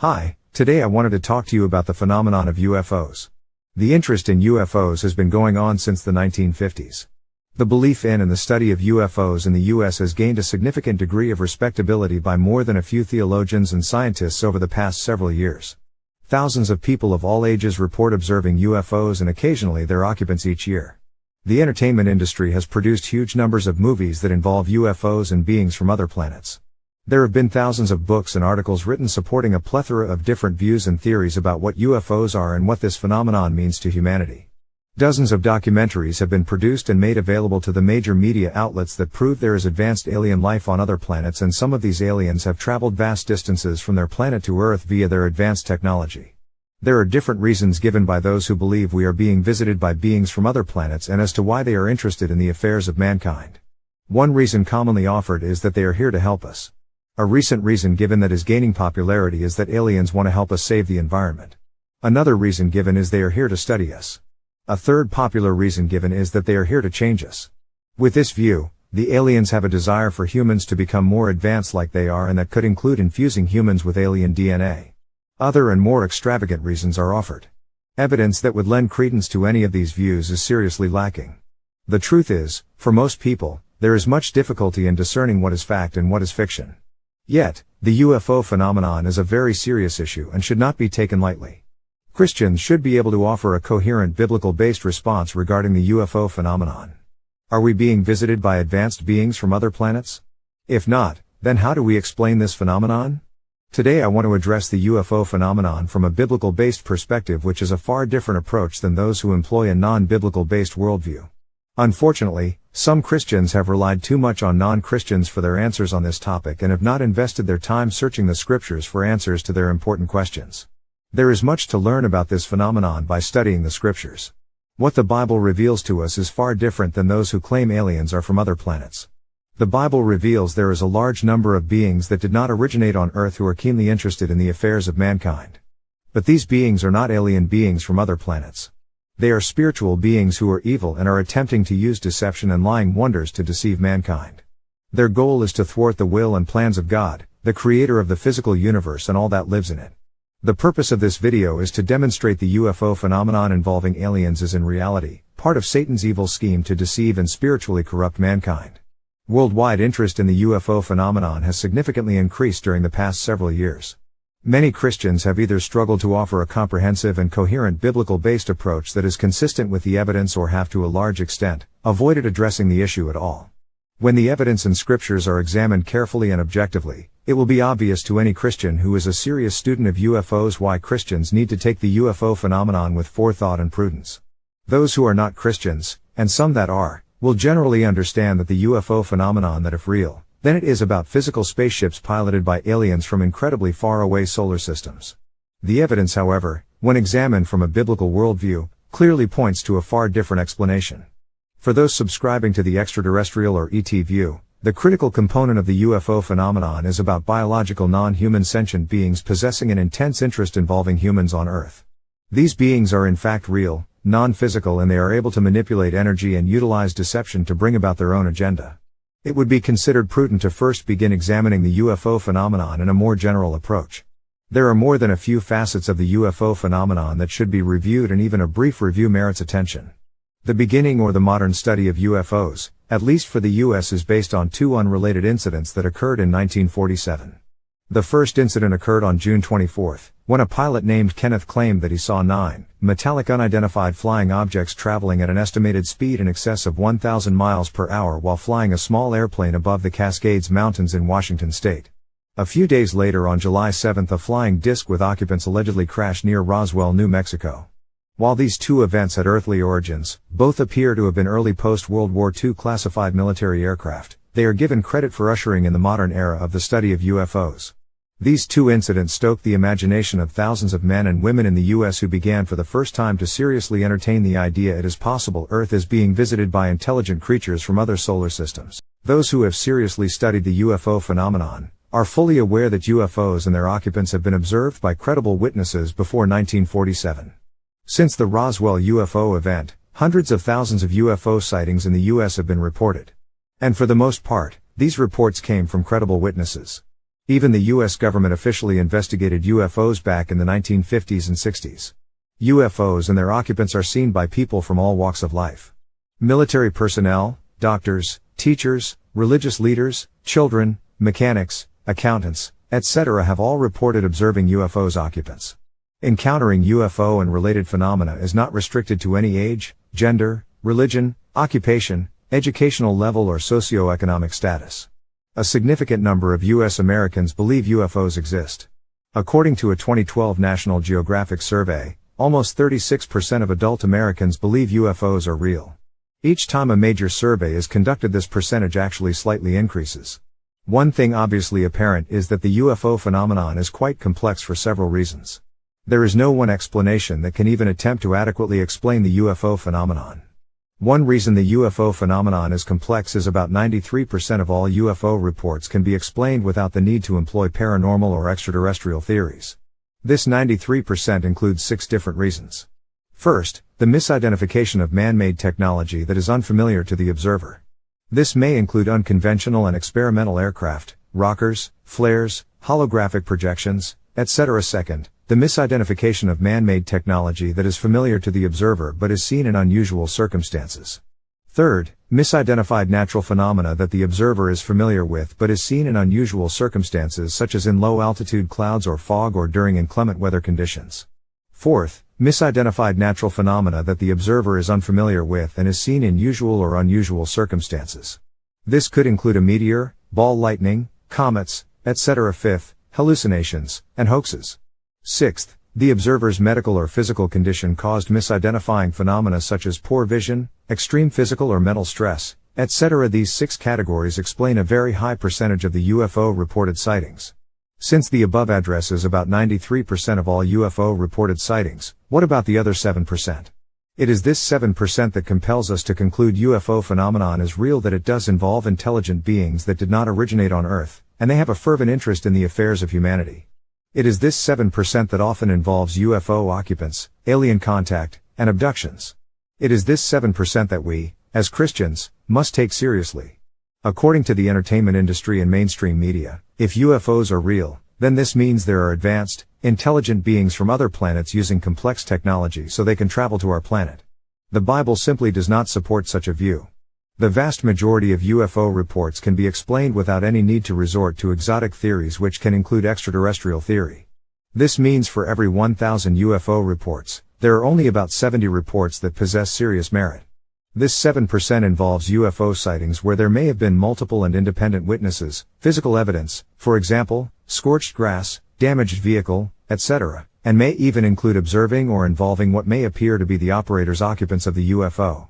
Hi, today I wanted to talk to you about the phenomenon of UFOs. The interest in UFOs has been going on since the 1950s. The belief in and the study of UFOs in the US has gained a significant degree of respectability by more than a few theologians and scientists over the past several years. Thousands of people of all ages report observing UFOs and occasionally their occupants each year. The entertainment industry has produced huge numbers of movies that involve UFOs and beings from other planets. There have been thousands of books and articles written supporting a plethora of different views and theories about what UFOs are and what this phenomenon means to humanity. Dozens of documentaries have been produced and made available to the major media outlets that prove there is advanced alien life on other planets, and some of these aliens have traveled vast distances from their planet to Earth via their advanced technology. There are different reasons given by those who believe we are being visited by beings from other planets and as to why they are interested in the affairs of mankind. One reason commonly offered is that they are here to help us. A recent reason given that is gaining popularity is that aliens want to help us save the environment. Another reason given is they are here to study us. A third popular reason given is that they are here to change us. With this view, the aliens have a desire for humans to become more advanced like they are, and that could include infusing humans with alien DNA. Other and more extravagant reasons are offered. Evidence that would lend credence to any of these views is seriously lacking. The truth is, for most people, there is much difficulty in discerning what is fact and what is fiction. Yet, the UFO phenomenon is a very serious issue and should not be taken lightly. Christians should be able to offer a coherent biblical-based response regarding the UFO phenomenon. Are we being visited by advanced beings from other planets? If not, then how do we explain this phenomenon? Today I want to address the UFO phenomenon from a biblical-based perspective, which is a far different approach than those who employ a non-biblical-based worldview. Unfortunately, some Christians have relied too much on non-Christians for their answers on this topic and have not invested their time searching the scriptures for answers to their important questions. There is much to learn about this phenomenon by studying the scriptures. What the Bible reveals to us is far different than those who claim aliens are from other planets. The Bible reveals there is a large number of beings that did not originate on Earth who are keenly interested in the affairs of mankind. But these beings are not alien beings from other planets. They are spiritual beings who are evil and are attempting to use deception and lying wonders to deceive mankind. Their goal is to thwart the will and plans of God, the creator of the physical universe and all that lives in it. The purpose of this video is to demonstrate the UFO phenomenon involving aliens is in reality part of Satan's evil scheme to deceive and spiritually corrupt mankind. Worldwide interest in the UFO phenomenon has significantly increased during the past several years. Many Christians have either struggled to offer a comprehensive and coherent biblical-based approach that is consistent with the evidence, or have to a large extent avoided addressing the issue at all. When the evidence and scriptures are examined carefully and objectively, it will be obvious to any Christian who is a serious student of UFOs why Christians need to take the UFO phenomenon with forethought and prudence. Those who are not Christians, and some that are, will generally understand that the UFO phenomenon, that if real, then it is about physical spaceships piloted by aliens from incredibly far away solar systems. The evidence, however, when examined from a biblical worldview, clearly points to a far different explanation. For those subscribing to the extraterrestrial or ET view, the critical component of the UFO phenomenon is about biological non-human sentient beings possessing an intense interest involving humans on Earth. These beings are in fact real, non-physical, and they are able to manipulate energy and utilize deception to bring about their own agenda. It would be considered prudent to first begin examining the UFO phenomenon in a more general approach. There are more than a few facets of the UFO phenomenon that should be reviewed, and even a brief review merits attention. The beginning or the modern study of UFOs, at least for the US, is based on two unrelated incidents that occurred in 1947. The first incident occurred on June 24, when a pilot named Kenneth claimed that he saw 9 metallic unidentified flying objects traveling at an estimated speed in excess of 1,000 miles per hour while flying a small airplane above the Cascades Mountains in Washington state. A few days later, on July 7, a flying disc with occupants allegedly crashed near Roswell, New Mexico. While these two events had earthly origins, both appear to have been early post-World War II classified military aircraft. They are given credit for ushering in the modern era of the study of UFOs. These two incidents stoked the imagination of thousands of men and women in the US who began for the first time to seriously entertain the idea it is possible Earth is being visited by intelligent creatures from other solar systems. Those who have seriously studied the UFO phenomenon are fully aware that UFOs and their occupants have been observed by credible witnesses before 1947. Since the Roswell UFO event, hundreds of thousands of UFO sightings in the US have been reported. And for the most part, these reports came from credible witnesses. Even the US government officially investigated UFOs back in the 1950s and 60s. UFOs and their occupants are seen by people from all walks of life. Military personnel, doctors, teachers, religious leaders, children, mechanics, accountants, etc. have all reported observing UFOs occupants. Encountering UFO and related phenomena is not restricted to any age, gender, religion, occupation, educational level or socioeconomic status. A significant number of U.S. Americans believe UFOs exist. According to a 2012 National Geographic survey, almost 36% of adult Americans believe UFOs are real. Each time a major survey is conducted, this percentage actually slightly increases. One thing obviously apparent is that the UFO phenomenon is quite complex for several reasons. There is no one explanation that can even attempt to adequately explain the UFO phenomenon. One reason the UFO phenomenon is complex is about 93% of all UFO reports can be explained without the need to employ paranormal or extraterrestrial theories. This 93% includes 6 different reasons. First, the misidentification of man-made technology that is unfamiliar to the observer. This may include unconventional and experimental aircraft, rockers, flares, holographic projections, etc. Second, the misidentification of man-made technology that is familiar to the observer but is seen in unusual circumstances. Third, misidentified natural phenomena that the observer is familiar with but is seen in unusual circumstances such as in low-altitude clouds or fog or during inclement weather conditions. Fourth, misidentified natural phenomena that the observer is unfamiliar with and is seen in usual or unusual circumstances. This could include a meteor, ball lightning, comets, etc. Fifth, hallucinations, and hoaxes. Sixth, the observer's medical or physical condition caused misidentifying phenomena such as poor vision, extreme physical or mental stress, etc. These 6 categories explain a very high percentage of the UFO reported sightings. Since the above addresses about 93% of all UFO reported sightings, what about the other 7%? It is this 7% that compels us to conclude UFO phenomenon is real, that it does involve intelligent beings that did not originate on Earth, and they have a fervent interest in the affairs of humanity. It is this 7% that often involves UFO occupants, alien contact, and abductions. It is this 7% that we, as Christians, must take seriously. According to the entertainment industry and mainstream media, if UFOs are real, then this means there are advanced, intelligent beings from other planets using complex technology so they can travel to our planet. The Bible simply does not support such a view. The vast majority of UFO reports can be explained without any need to resort to exotic theories, which can include extraterrestrial theory. This means for every 1,000 UFO reports, there are only about 70 reports that possess serious merit. This 7% involves UFO sightings where there may have been multiple and independent witnesses, physical evidence, for example, scorched grass, damaged vehicle, etc., and may even include observing or involving what may appear to be the operators, occupants of the UFO.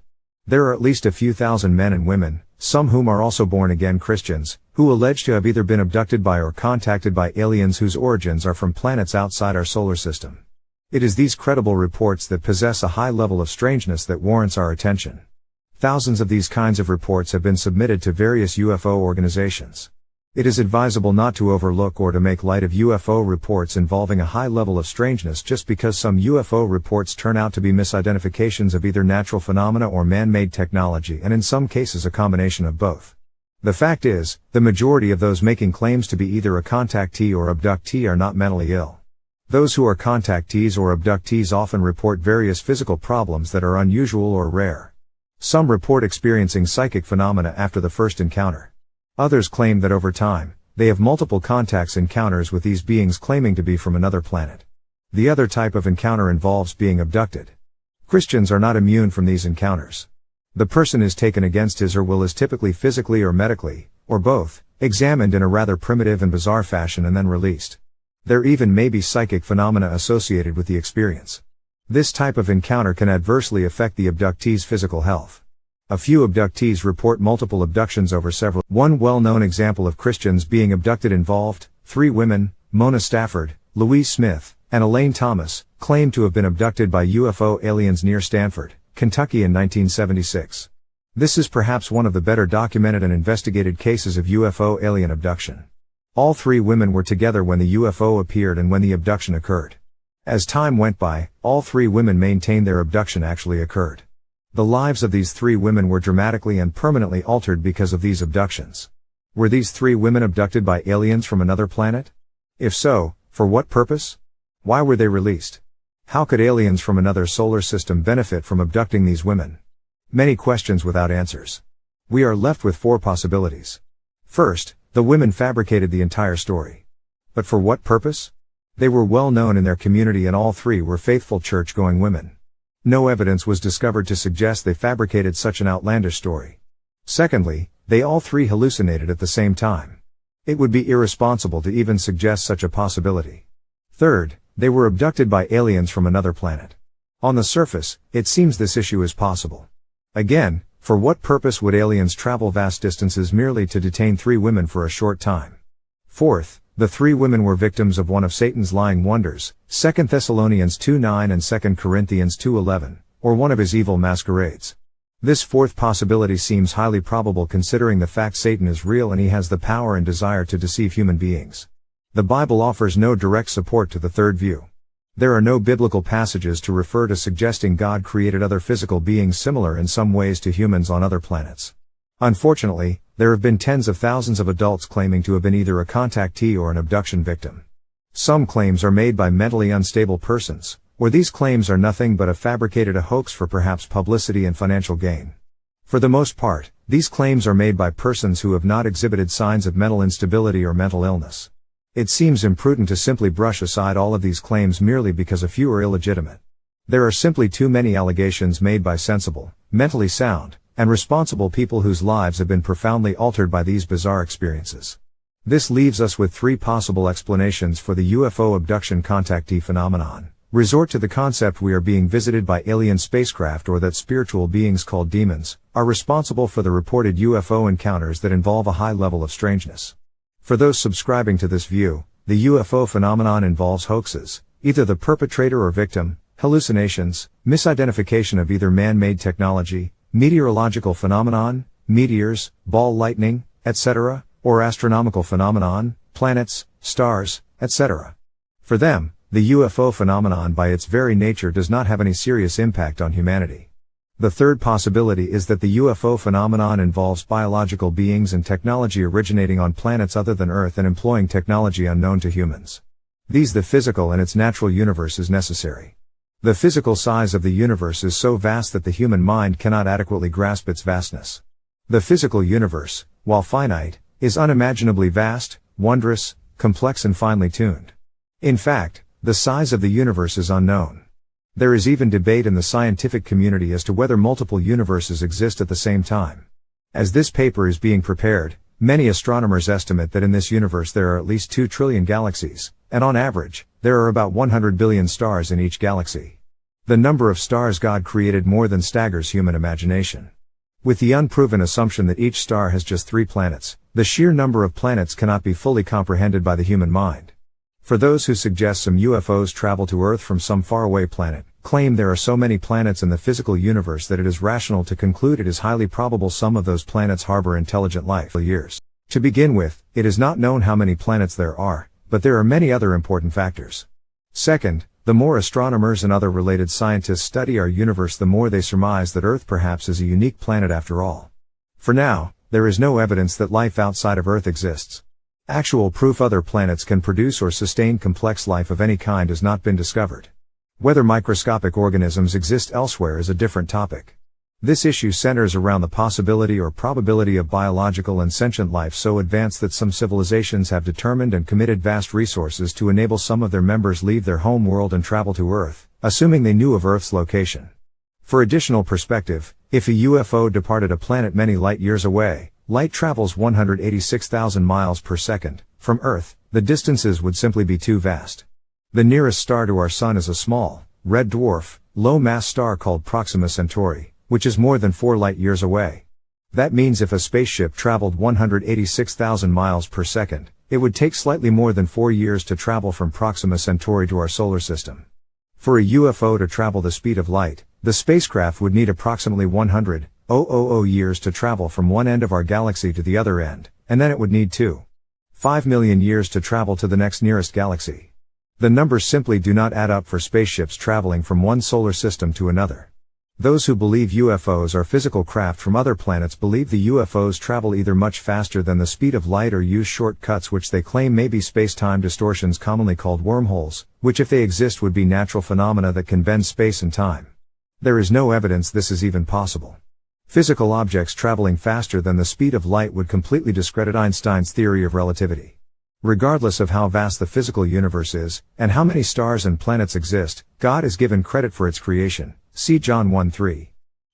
There are at least a few thousand men and women, some whom are also born-again Christians, who allege to have either been abducted by or contacted by aliens whose origins are from planets outside our solar system. It is these credible reports that possess a high level of strangeness that warrants our attention. Thousands of these kinds of reports have been submitted to various UFO organizations. It is advisable not to overlook or to make light of UFO reports involving a high level of strangeness just because some UFO reports turn out to be misidentifications of either natural phenomena or man-made technology, and in some cases a combination of both. The fact is, the majority of those making claims to be either a contactee or abductee are not mentally ill. Those who are contactees or abductees often report various physical problems that are unusual or rare. Some report experiencing psychic phenomena after the first encounter. Others claim that over time, they have multiple encounters with these beings claiming to be from another planet. The other type of encounter involves being abducted. Christians are not immune from these encounters. The person is taken against his or will, is typically physically or medically, or both, examined in a rather primitive and bizarre fashion and then released. There even may be psychic phenomena associated with the experience. This type of encounter can adversely affect the abductee's physical health. A few abductees report multiple abductions over several. One well-known example of Christians being abducted involved 3 women, Mona Stafford, Louise Smith, and Elaine Thomas, claimed to have been abducted by UFO aliens near Stanford, Kentucky in 1976. This is perhaps one of the better documented and investigated cases of UFO alien abduction. All 3 women were together when the UFO appeared and when the abduction occurred. As time went by, all 3 women maintained their abduction actually occurred. The lives of these 3 women were dramatically and permanently altered because of these abductions. Were these 3 women abducted by aliens from another planet? If so, for what purpose? Why were they released? How could aliens from another solar system benefit from abducting these women? Many questions without answers. We are left with 4 possibilities. First, the women fabricated the entire story. But for what purpose? They were well known in their community and all 3 were faithful church-going women. No evidence was discovered to suggest they fabricated such an outlandish story. Secondly, they all 3 hallucinated at the same time. It would be irresponsible to even suggest such a possibility. Third, they were abducted by aliens from another planet. On the surface, it seems this issue is possible. Again, for what purpose would aliens travel vast distances merely to detain 3 women for a short time? Fourth, the 3 women were victims of one of Satan's lying wonders, 2 Thessalonians 2:9 and 2 Corinthians 2:11, or one of his evil masquerades. This 4th possibility seems highly probable considering the fact Satan is real and he has the power and desire to deceive human beings. The Bible offers no direct support to the 3rd view. There are no biblical passages to refer to suggesting God created other physical beings similar in some ways to humans on other planets. Unfortunately, there have been tens of thousands of adults claiming to have been either a contactee or an abduction victim. Some claims are made by mentally unstable persons, or these claims are nothing but a fabricated hoax for perhaps publicity and financial gain. For the most part, these claims are made by persons who have not exhibited signs of mental instability or mental illness. It seems imprudent to simply brush aside all of these claims merely because a few are illegitimate. There are simply too many allegations made by sensible, mentally sound, and responsible people whose lives have been profoundly altered by these bizarre experiences. This leaves us with 3 possible explanations for the UFO abduction contactee phenomenon. Resort to the concept we are being visited by alien spacecraft or that spiritual beings called demons are responsible for the reported UFO encounters that involve a high level of strangeness. For those subscribing to this view, the UFO phenomenon involves hoaxes, either the perpetrator or victim, hallucinations, misidentification of either man-made technology, meteorological phenomenon, meteors, ball lightning, etc., or astronomical phenomenon, planets, stars, etc. For them, the UFO phenomenon by its very nature does not have any serious impact on humanity. The 3rd possibility is that the UFO phenomenon involves biological beings and technology originating on planets other than Earth and employing technology unknown to humans. The physical and its natural universe is necessary. The physical size of the universe is so vast that the human mind cannot adequately grasp its vastness. The physical universe, while finite, is unimaginably vast, wondrous, complex and finely tuned. In fact, the size of the universe is unknown. There is even debate in the scientific community as to whether multiple universes exist at the same time. As this paper is being prepared, many astronomers estimate that in this universe there are at least 2 trillion galaxies, and on average, there are about 100 billion stars in each galaxy. The number of stars God created more than staggers human imagination. With the unproven assumption that each star has just 3 planets, the sheer number of planets cannot be fully comprehended by the human mind. For those who suggest some UFOs travel to Earth from some faraway planet, claim there are so many planets in the physical universe that it is rational to conclude it is highly probable some of those planets harbor intelligent life for years. To begin with, it is not known how many planets there are, but there are many other important factors. Second, the more astronomers and other related scientists study our universe, the more they surmise that Earth perhaps is a unique planet after all. For now, there is no evidence that life outside of Earth exists. Actual proof other planets can produce or sustain complex life of any kind has not been discovered. Whether microscopic organisms exist elsewhere is a different topic. This issue centers around the possibility or probability of biological and sentient life so advanced that some civilizations have determined and committed vast resources to enable some of their members leave their home world and travel to Earth, assuming they knew of Earth's location. For additional perspective, if a UFO departed a planet many light years away, light travels 186,000 miles per second, from Earth, the distances would simply be too vast. The nearest star to our Sun is a small, red dwarf, low-mass star called Proxima Centauri, which is more than 4 light years away. That means if a spaceship traveled 186,000 miles per second, it would take slightly more than 4 years to travel from Proxima Centauri to our solar system. For a UFO to travel the speed of light, the spacecraft would need approximately 100,000 years to travel from one end of our galaxy to the other end, and then it would need 5 million years to travel to the next nearest galaxy. The numbers simply do not add up for spaceships traveling from one solar system to another. Those who believe UFOs are physical craft from other planets believe the UFOs travel either much faster than the speed of light or use shortcuts which they claim may be space-time distortions commonly called wormholes, which if they exist would be natural phenomena that can bend space and time. There is no evidence this is even possible. Physical objects traveling faster than the speed of light would completely discredit Einstein's theory of relativity. Regardless of how vast the physical universe is, and how many stars and planets exist, God is given credit for its creation. See John 1:3.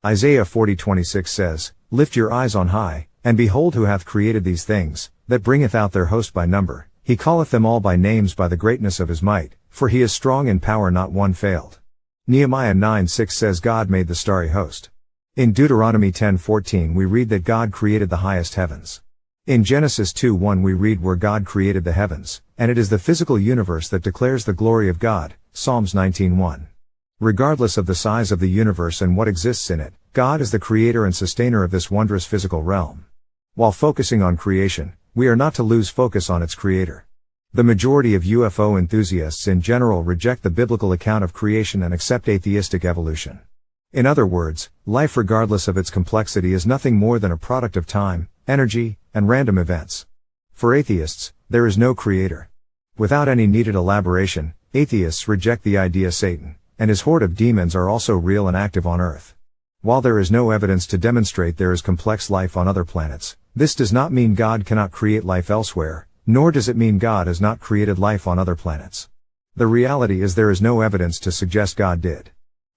Isaiah 40:26 says, "Lift your eyes on high, and behold who hath created these things, that bringeth out their host by number. He calleth them all by names by the greatness of his might, for he is strong in power, not one failed." Nehemiah 9:6 says God made the starry host. In Deuteronomy 10:14 we read that God created the highest heavens. In Genesis 2:1 we read where God created the heavens, and it is the physical universe that declares the glory of God, Psalms 19:1. Regardless of the size of the universe and what exists in it, God is the creator and sustainer of this wondrous physical realm. While focusing on creation, we are not to lose focus on its creator. The majority of UFO enthusiasts in general reject the biblical account of creation and accept atheistic evolution. In other words, life regardless of its complexity is nothing more than a product of time, energy, and random events. For atheists, there is no creator. Without any needed elaboration, atheists reject the idea Satan and his horde of demons are also real and active on Earth. While there is no evidence to demonstrate there is complex life on other planets, this does not mean God cannot create life elsewhere, nor does it mean God has not created life on other planets. The reality is there is no evidence to suggest God did.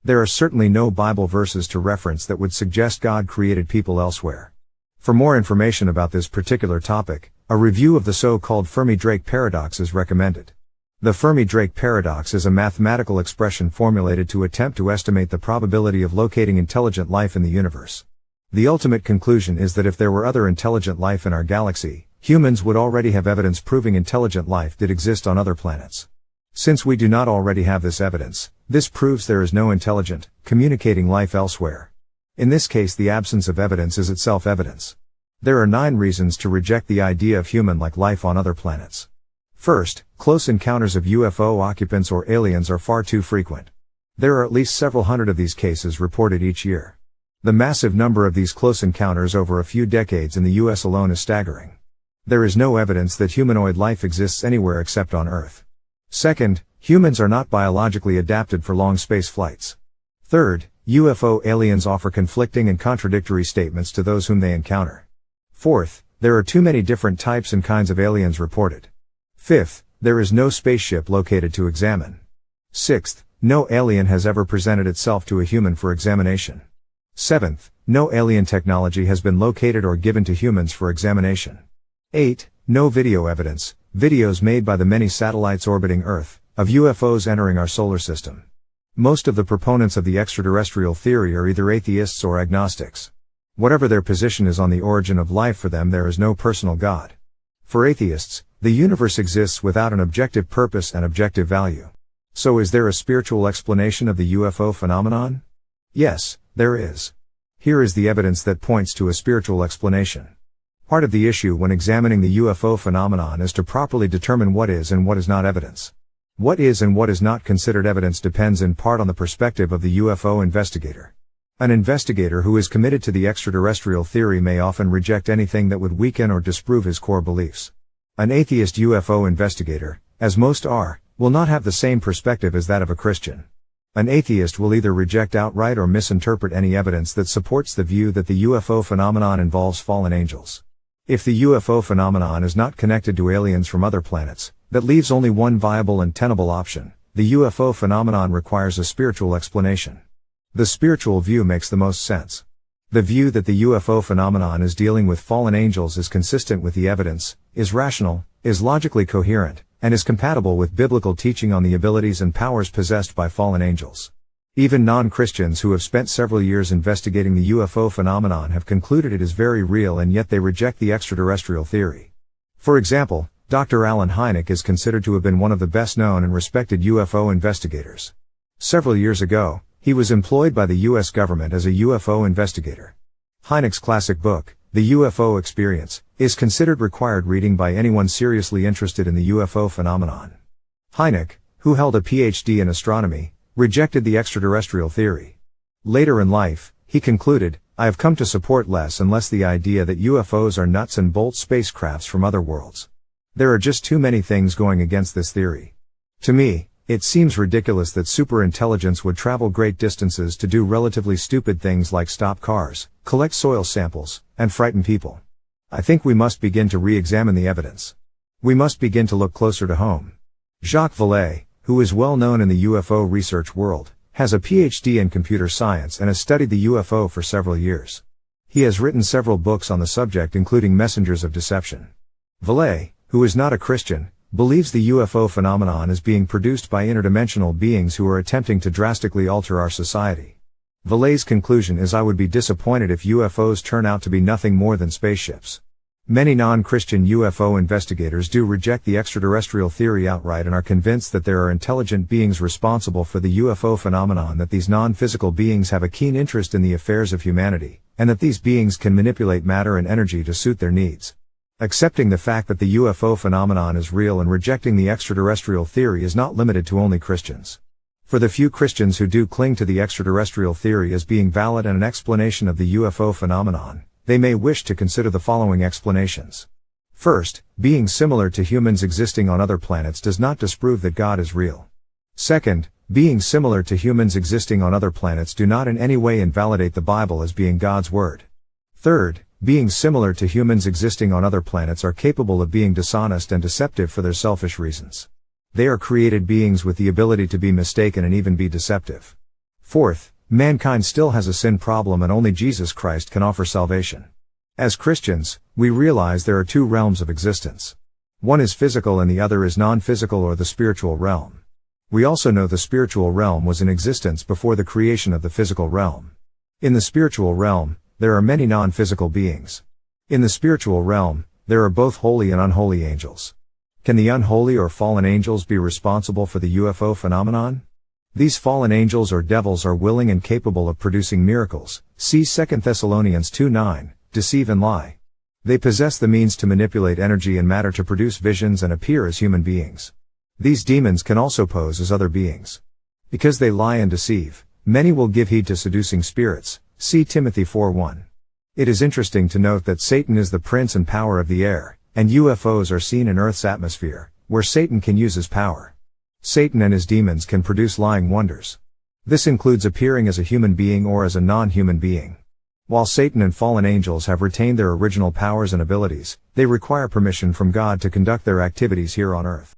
There are certainly no Bible verses to reference that would suggest God created people elsewhere. For more information about this particular topic, a review of the so-called Fermi-Drake paradox is recommended. The Fermi-Drake paradox is a mathematical expression formulated to attempt to estimate the probability of locating intelligent life in the universe. The ultimate conclusion is that if there were other intelligent life in our galaxy, humans would already have evidence proving intelligent life did exist on other planets. Since we do not already have this evidence, this proves there is no intelligent, communicating life elsewhere. In this case, the absence of evidence is itself evidence. There are 9 reasons to reject the idea of human-like life on other planets. First, close encounters of UFO occupants or aliens are far too frequent. There are at least several hundred of these cases reported each year. The massive number of these close encounters over a few decades in the US alone is staggering. There is no evidence that humanoid life exists anywhere except on Earth. Second, humans are not biologically adapted for long space flights. Third, UFO aliens offer conflicting and contradictory statements to those whom they encounter. Fourth, there are too many different types and kinds of aliens reported. Fifth, there is no spaceship located to examine. Sixth, no alien has ever presented itself to a human for examination. Seventh, no alien technology has been located or given to humans for examination. 8. No video evidence, videos made by the many satellites orbiting Earth, of UFOs entering our solar system. Most of the proponents of the extraterrestrial theory are either atheists or agnostics. Whatever their position is on the origin of life, for them there is no personal God. For atheists, the universe exists without an objective purpose and objective value. So is there a spiritual explanation of the UFO phenomenon? Yes, there is. Here is the evidence that points to a spiritual explanation. Part of the issue when examining the UFO phenomenon is to properly determine what is and what is not evidence. What is and what is not considered evidence depends in part on the perspective of the UFO investigator. An investigator who is committed to the extraterrestrial theory may often reject anything that would weaken or disprove his core beliefs. An atheist UFO investigator, as most are, will not have the same perspective as that of a Christian. An atheist will either reject outright or misinterpret any evidence that supports the view that the UFO phenomenon involves fallen angels. If the UFO phenomenon is not connected to aliens from other planets, that leaves only one viable and tenable option: the UFO phenomenon requires a spiritual explanation. The spiritual view makes the most sense. The view that the UFO phenomenon is dealing with fallen angels is consistent with the evidence, is rational, is logically coherent, and is compatible with biblical teaching on the abilities and powers possessed by fallen angels. Even non-Christians who have spent several years investigating the UFO phenomenon have concluded it is very real, and yet they reject the extraterrestrial theory. For example, Dr. Allen Hynek is considered to have been one of the best known and respected UFO investigators. Several years ago, he was employed by the US government as a UFO investigator. Hynek's classic book, The UFO Experience, is considered required reading by anyone seriously interested in the UFO phenomenon. Hynek, who held a PhD in astronomy, rejected the extraterrestrial theory. Later in life, he concluded, "I have come to support less and less the idea that UFOs are nuts and bolts spacecrafts from other worlds. There are just too many things going against this theory. To me, it seems ridiculous that superintelligence would travel great distances to do relatively stupid things like stop cars, collect soil samples, and frighten people. I think we must begin to re-examine the evidence. We must begin to look closer to home." Jacques Vallée, who is well known in the UFO research world, has a PhD in computer science and has studied the UFO for several years. He has written several books on the subject, including Messengers of Deception. Vallée, who is not a Christian, believes the UFO phenomenon is being produced by interdimensional beings who are attempting to drastically alter our society. Vallée's conclusion is, "I would be disappointed if UFOs turn out to be nothing more than spaceships." Many non-Christian UFO investigators do reject the extraterrestrial theory outright and are convinced that there are intelligent beings responsible for the UFO phenomenon, that these non-physical beings have a keen interest in the affairs of humanity, and that these beings can manipulate matter and energy to suit their needs. Accepting the fact that the UFO phenomenon is real and rejecting the extraterrestrial theory is not limited to only Christians. For the few Christians who do cling to the extraterrestrial theory as being valid and an explanation of the UFO phenomenon, they may wish to consider the following explanations. First, beings similar to humans existing on other planets does not disprove that God is real. Second, beings similar to humans existing on other planets do not in any way invalidate the Bible as being God's word. Third, beings similar to humans existing on other planets are capable of being dishonest and deceptive for their selfish reasons. They are created beings with the ability to be mistaken and even be deceptive. Fourth, mankind still has a sin problem and only Jesus Christ can offer salvation. As Christians, we realize there are two realms of existence. One is physical and the other is non-physical, or the spiritual realm. We also know the spiritual realm was in existence before the creation of the physical realm. In the spiritual realm, there are many non-physical beings. In the spiritual realm, there are both holy and unholy angels. Can the unholy or fallen angels be responsible for the UFO phenomenon? These fallen angels or devils are willing and capable of producing miracles. See 2 Thessalonians 2:9, deceive and lie. They possess the means to manipulate energy and matter to produce visions and appear as human beings. These demons can also pose as other beings. Because they lie and deceive, many will give heed to seducing spirits. See Timothy 4:1. It is interesting to note that Satan is the prince and power of the air, and UFOs are seen in Earth's atmosphere, where Satan can use his power. Satan and his demons can produce lying wonders. This includes appearing as a human being or as a non-human being. While Satan and fallen angels have retained their original powers and abilities, they require permission from God to conduct their activities here on Earth.